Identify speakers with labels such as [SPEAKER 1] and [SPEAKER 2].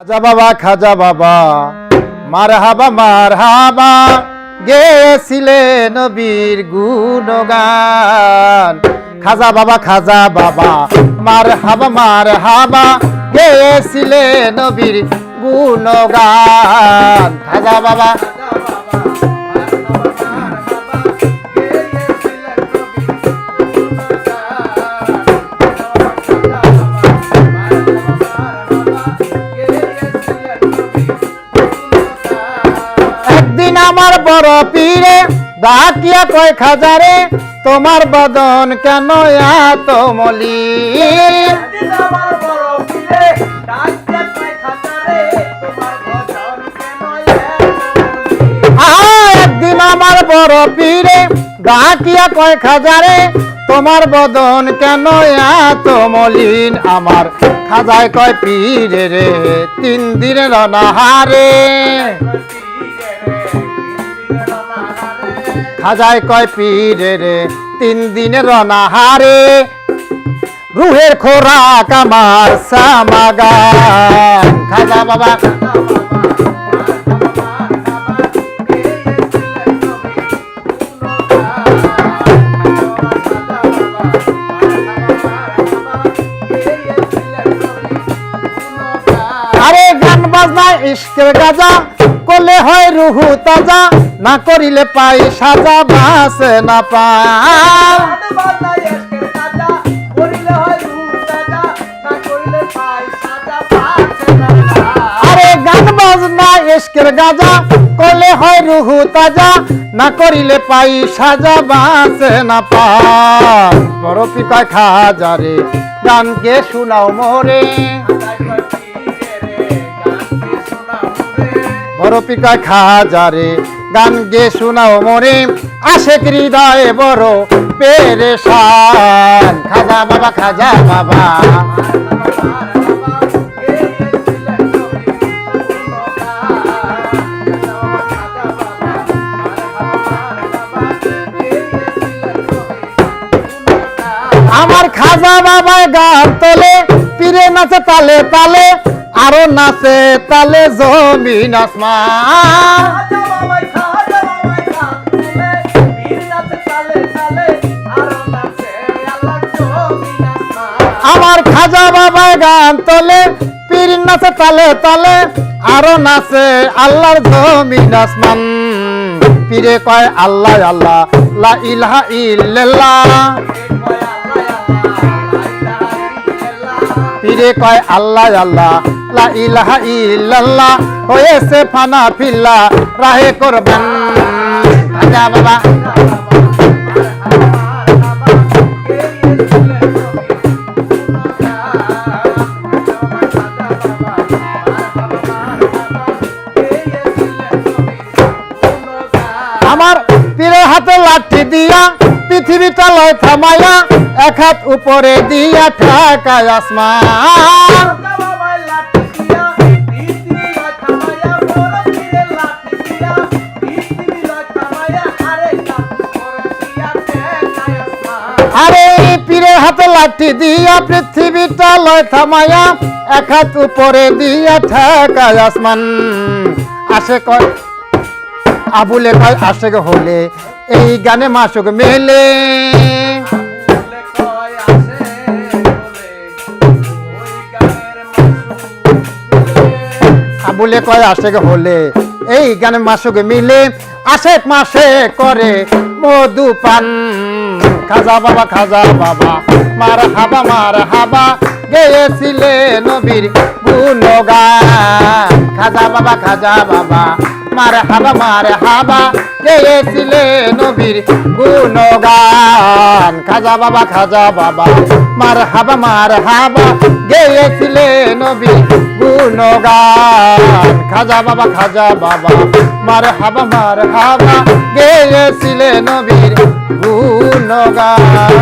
[SPEAKER 1] খাজা বাবা মারহাবা গেয়েছিলেন নবীর গুণগান। খাজা বাবা মারহাবা গেয়েছিলেন নবীর গুণগান। খাজা বাবা আমার বড় পীরে ডাকিয়া কয় খাজারে তোমার বদন কেন এত মলিন। একদিন আমার বড় পীরে ডাকিয়া কয় খাজারে তোমার বদন কেন এত মলিন। আমার খাজায় কয় পীরে রে 3 দিনের অনাহারে। খাজায় কয় পীরে রে 3 দিনের অনাহারে রুহের খোরাক আমার সামাগান। খাজা বাবা আরে গান বাজনা ইশকের গাজা করলে হয় রুহু তাজা না করিলে পাই সাজা বাসে না পায়। আরে গান বাজনা ইশকের গাজা করলে হয় রুহু তাজা না করিলে পাই সাজা বাসে না পায়। বড় পিকা খাজারে গানকে শোনাও মোরে বড় পিকা খাজারে গান গে শোনাও মোরে আশেক হৃদয়ে বড় পেরেশান। খাজা বাবা আমার খাজা বাবা গান তোলে পীরে নাচে তালে তালে আরো নাচে তালে জমিন আসমান। আমার খাজা বাবা গান তোলে পীর নাচে তালে তালে আরো নাচে আল্লাহর জমিন আসমান। পীরে কয় আল্লাহ আল্লাহ লা ইলাহা ইল্লাল্লাহ। পীরে কয় আল্লাহ আল্লাহ লা ইলাহা ইল্লাল্লাহ হয়েছে ফানা ফিল্লা রাহে করবেন। খাজা বাবা আমার পীরের হাতে লাঠি দিয়া পৃথিবীটা লয় থামায়া এক হাত উপরে দিয়া ঠাকায় আসমান। আরে পীরের হাতে লাঠি দিয়া পৃথিবীটা লয় থামায়া এক হাত উপরে দিয়া ঠাকায় আসমান। আসে কয় আবুলে কয় আশেক হলে এই গানে মাসুক মেলে। আবুলে কয় আশেক হলে এই গানে মাসুক মিলে আশেক মাসে করে মধু পান। খাজা বাবা মারহাবা গেয়েছিলে নবীর গুণগান। খাজা বাবা মারহাবা গেয়েছিলে নবীর গুণগান। খাজা বাবা মারহাবা গেয়েছিলে নবীর গুণগান। খাজা বাবা মারহাবা গেয়েছিলে নবীর গুণগান।